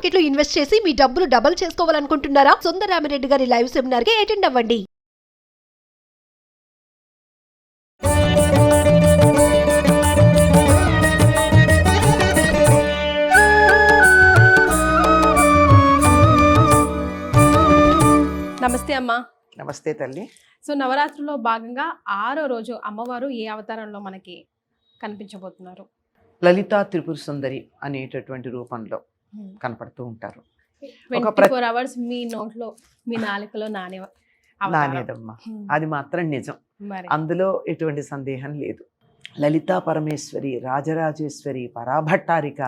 Market లో invest చేసి మీ డబ్బులు డబుల్ చేసుకోవాలనుకుంటున్నారా? సుందరరామిరెడ్డి గారి లైవ్ సెమినార్ కి అటెండ్ అవ్వండి. నమస్తే అమ్మా. నమస్తే తల్లి. సో నవరాత్రిలో భాగంగా 6వ రోజు అమ్మవారు ఏ అవతారంలో మనకి కనిపించబోతున్నారు? లలితా త్రిపుర సుందరి అనేటటువంటి రూపంలో కనపడుతూ ఉంటారు. 24 అవర్స్ మీ నోట్లో మీ నాలుకలో నానేదమ్మా, అది మాత్రం నిజం, అందులో ఎటువంటి సందేహం లేదు. లలితా పరమేశ్వరి, రాజరాజేశ్వరి, పరాభట్టారిక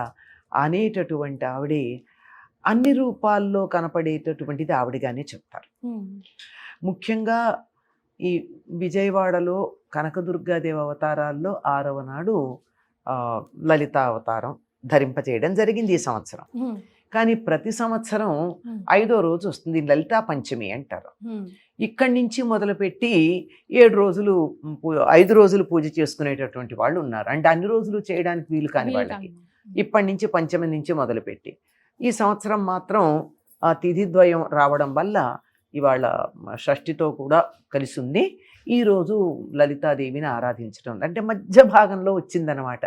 అనేటటువంటి ఆవిడే అన్ని రూపాల్లో కనపడేటటువంటిది ఆవిడగానే చెప్తారు. ముఖ్యంగా ఈ విజయవాడలో కనకదుర్గాదేవి అవతారాల్లో 6వ నాడు లలిత అవతారం ధరింపచేయడం జరిగింది ఈ సంవత్సరం. కానీ ప్రతి సంవత్సరం 5వ రోజు వస్తుంది, లలితా పంచమి అంటారు. ఇక్కడి నుంచి మొదలుపెట్టి 7 రోజులు 5 రోజులు పూజ చేసుకునేటటువంటి వాళ్ళు ఉన్నారు. అంటే అన్ని రోజులు చేయడానికి వీలు కాని వాళ్ళకి ఇప్పటి నుంచి పంచమి నుంచి మొదలుపెట్టి, ఈ సంవత్సరం మాత్రం ఆ తిథిద్వయం రావడం వల్ల ఇవాళ షష్ఠితో కూడా కలిసి ఉంది. ఈరోజు లలితాదేవిని ఆరాధించడం అంటే మధ్య భాగంలో వచ్చిందనమాట,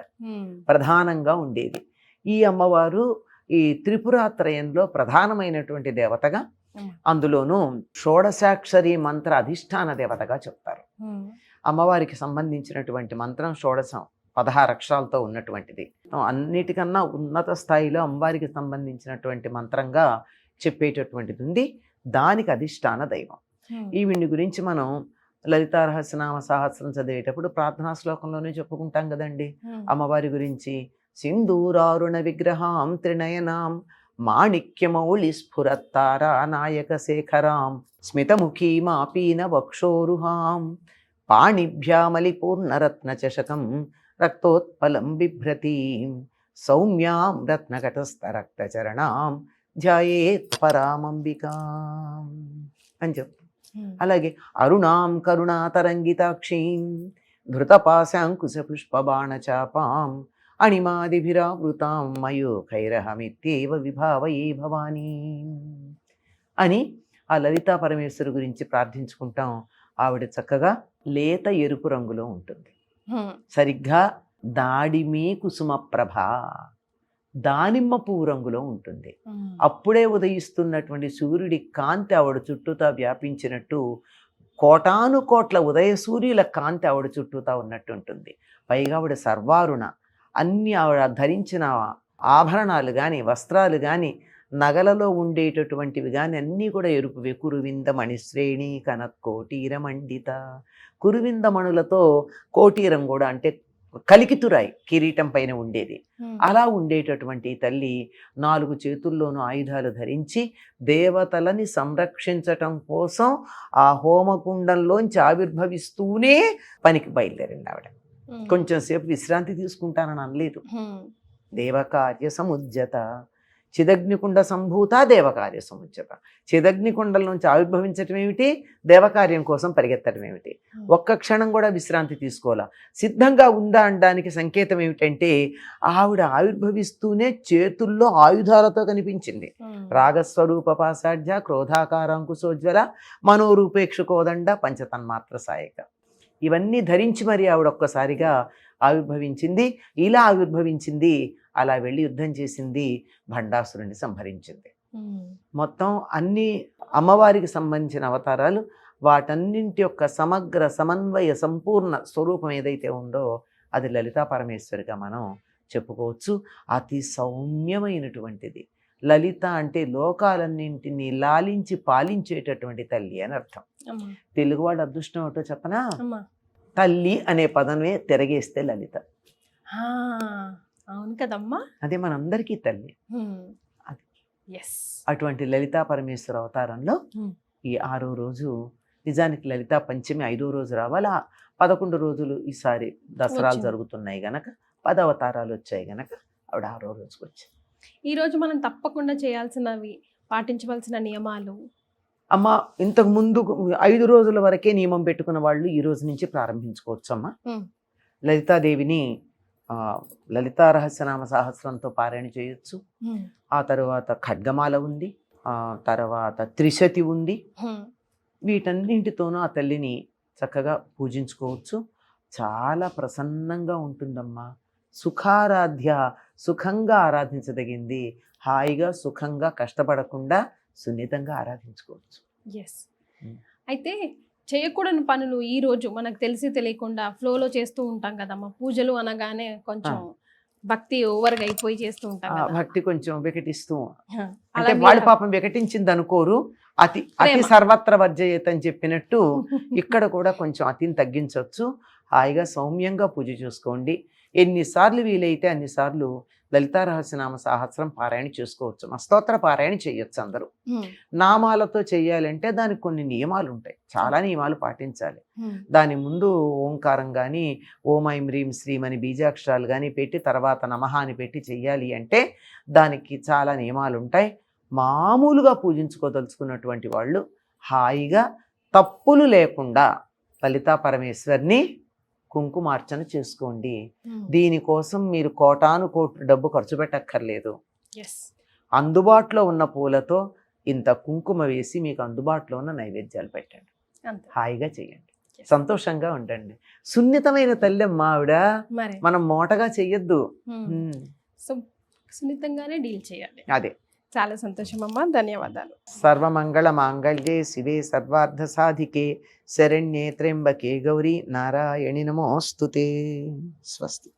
ప్రధానంగా ఉండేది. ఈ అమ్మవారు ఈ త్రిపురాత్రయంలో ప్రధానమైనటువంటి దేవతగా, అందులోనూ షోడశాక్షరి మంత్ర అధిష్టాన దేవతగా చెప్తారు. అమ్మవారికి సంబంధించినటువంటి మంత్రం షోడశం 16 అక్షరాలతో ఉన్నటువంటిది. అన్నిటికన్నా ఉన్నత స్థాయిలో అమ్మవారికి సంబంధించినటువంటి మంత్రంగా చెప్పేటటువంటిది ఉంది. దానికి అధిష్టాన దైవం. ఈవిని గురించి మనం లలితా రహస్యనామ సహస్రం చదివేటప్పుడు ప్రార్థనా శ్లోకంలోనే చెప్పుకుంటాం కదండి అమ్మవారి గురించి. సింధూరారుణ విగ్రహాం త్రినయనాం మాణిక్యమౌళి స్ఫురత్తారా నాయక శేఖరాం స్మితముఖీమాపీన వక్షోరుహాం పాణిభ్యామలి పూర్ణరత్న చషకం రక్తోత్పలం బిభ్రతీం సౌమ్యాం రత్నకటస్థరక్తచరణాం ధ్యాయేత్ పరామంబికాం అని చెప్తాం. అలాగే అరుణాం కరుణాతరంగితాక్షీం ధృతపాశాంకుశ పుష్పబాణచాపాం అణిమాదిభిరావృతాం మయూఖైరహమిత్యేవ విభావయే భవానీ అని ఆ లలితా పరమేశ్వరు గురించి ప్రార్థించుకుంటాం. ఆవిడ చక్కగా లేత ఎరుపు రంగులో ఉంటుంది, సరిగ్గా దాడిమే కుసుమ ప్రభ దానిమ్మ పువ్వు రంగులో ఉంటుంది. అప్పుడే ఉదయిస్తున్నటువంటి సూర్యుడి కాంతి ఆవిడ చుట్టూతా వ్యాపించినట్టు, కోటాను కోట్ల ఉదయ సూర్యుల కాంతి ఆవిడ చుట్టూతా ఉన్నట్టు ఉంటుంది. పైగా ఆవిడ సర్వారుణ, అన్ని ఆవిడ ధరించిన ఆభరణాలు కానీ వస్త్రాలు కానీ నగలలో ఉండేటటువంటివి కానీ అన్నీ కూడా ఎరుపువే. కురువింద మణిశ్రేణి కనత్కోటీర మండిత, కురువింద మణులతో కోటీరం కూడా అంటే కలికితురాయి కిరీటం పైన ఉండేది. అలా ఉండేటటువంటి తల్లి 4 చేతుల్లోనూ ఆయుధాలు ధరించి దేవతలని సంరక్షించటం కోసం ఆ హోమకుండంలోంచి ఆవిర్భవిస్తూనే పనికి బయలుదేరింది ఆవిడ. కొంచెం సేపు విశ్రాంతి తీసుకుంటానని అనలేదు. దేవకార్య సముజ్జత చిదగ్నికుండ సంభూత దేవకార్య సముజ్జత. చిదగ్నికుండల నుంచి ఆవిర్భవించటం ఏమిటి, దేవకార్యం కోసం పరిగెత్తడం ఏమిటి. ఒక్క క్షణం కూడా విశ్రాంతి తీసుకోవాలా. సిద్ధంగా ఉందా అనడానికి సంకేతం ఏమిటంటే ఆవిడ ఆవిర్భవిస్తూనే చేతుల్లో ఆయుధాలతో కనిపించింది. రాగస్వరూప పాసాఢ్య క్రోధాకారాంకుశోజ్వల మనోరూపేక్షుకోదండ పంచతన్మాత్ర సాయక, ఇవన్నీ ధరించి మరి ఆవిడ ఒక్కసారిగా ఆవిర్భవించింది. ఇలా ఆవిర్భవించింది, అలా వెళ్ళి యుద్ధం చేసింది, భండాసురుని సంహరించింది. మొత్తం అన్ని అమ్మవారికి సంబంధించిన అవతారాలు, వాటన్నింటి యొక్క సమగ్ర సమన్వయ సంపూర్ణ స్వరూపం ఏదైతే ఉందో అది లలితా పరమేశ్వరిగా మనం చెప్పుకోవచ్చు. అతి సౌమ్యమైనటువంటిది. లలిత అంటే లోకాలన్నింటినీ లాలించి పాలించేటటువంటి తల్లి అని అర్థం. తెలుగు వాళ్ళ అదృష్టం ఏమిటో చెప్పనా, తల్లి అనే పదమే తిరగేస్తే లలిత. అవును కదమ్మా, అదే మనందరికీ తల్లి. అది అటువంటి లలితా పరమేశ్వర అవతారంలో ఈ 6వ రోజు, నిజానికి లలితా పంచమి 5వ రోజు రావాలి. 11 రోజులు ఈసారి దసరాలు జరుగుతున్నాయి గనక 10 అవతారాలు వచ్చాయి గనక ఆవిడ 6వ రోజుకి వచ్చాయి. ఈరోజు మనం తప్పకుండా చేయాల్సినవి, పాటించవలసిన నియమాలు అమ్మ. ఇంతకు ముందు 5 రోజుల వరకే నియమం పెట్టుకున్న వాళ్ళు ఈ రోజు నుంచి ప్రారంభించుకోవచ్చు అమ్మా. లలితాదేవిని లలితా రహస్యనామ సహస్రంతో పారాయణ చేయొచ్చు. ఆ తర్వాత ఖడ్గమాల ఉంది, తర్వాత త్రిశతి ఉంది. వీటన్నింటితోనూ ఆ తల్లిని చక్కగా పూజించుకోవచ్చు. చాలా ప్రసన్నంగా ఉంటుందమ్మా. సుఖారాధ్య, సుఖంగా ఆరాధించదగింది. హాయిగా సుఖంగా కష్టపడకుండా సున్నితంగా ఆరాధించుకోవచ్చు. ఎస్. అయితే చేయకూడని పనులు ఈ రోజు మనకు తెలిసి తెలియకుండా ఫ్లోలో చేస్తూ ఉంటాం కదమ్మా. పూజలు అనగానే కొంచెం భక్తి ఓవర్గా అయిపోయి చేస్తూ ఉంటాం కదా. భక్తి కొంచెం వికటిస్తూ, అలా అంటే మీరు- వాళ్ళు పాపం వికటించింది అనుకోరు. అతి ప్రేమ. సర్వత్ర వర్జయేత్ అని చెప్పినట్టు ఇక్కడ కూడా కొంచెం అతిని తగ్గించవచ్చు. హాయిగా సౌమ్యంగా పూజ చేసుకోండి. ఎన్నిసార్లు వీలైతే అన్నిసార్లు లలితా రహస్యనామ సహస్రం పారాయణ చేసుకోవచ్చు. మా స్తోత్ర పారాయణ చేయొచ్చు అందరూ. నామాలతో చేయాలంటే దానికి కొన్ని నియమాలు ఉంటాయి, చాలా నియమాలు పాటించాలి. దాని ముందు ఓంకారం కానీ, ఓం ఐం హ్రీం శ్రీం అని బీజాక్షరాలు కానీ పెట్టి తర్వాత నమః అని పెట్టి చెయ్యాలి అంటే దానికి చాలా నియమాలు ఉంటాయి. మామూలుగా పూజించుకోదలుచుకున్నటువంటి వాళ్ళు హాయిగా తప్పులు లేకుండా లలితా పరమేశ్వర్ని కుంకుమార్చన చేసుకోండి. దీనికోసం మీరు కోటాను కోట్లు డబ్బు ఖర్చు పెట్టక్కర్లేదు. ఎస్. అందుబాటులో ఉన్న పూలతో ఇంత కుంకుమ వేసి మీకు అందుబాటులో ఉన్న నైవేద్యాలు పెట్టండి. అంతే. హాయిగా చేయండి, Yes. సంతోషంగా ఉండండి. సున్నితమైన తల్లెమ్మ ఆవిడ, మరి మనం మోటగా చెయ్యొద్దు. సో సున్నితంగానే డీల్ చేయాలి. అదే. చాలా సంతోషం అమ్మా, ధన్యవాదాలు. సర్వమంగళ మాంగళ్యే శివే సర్వార్థ సాధికే శరణ్యే త్ర్యంబకే గౌరీ నారాయణి నమోస్తుతే. స్వస్తి.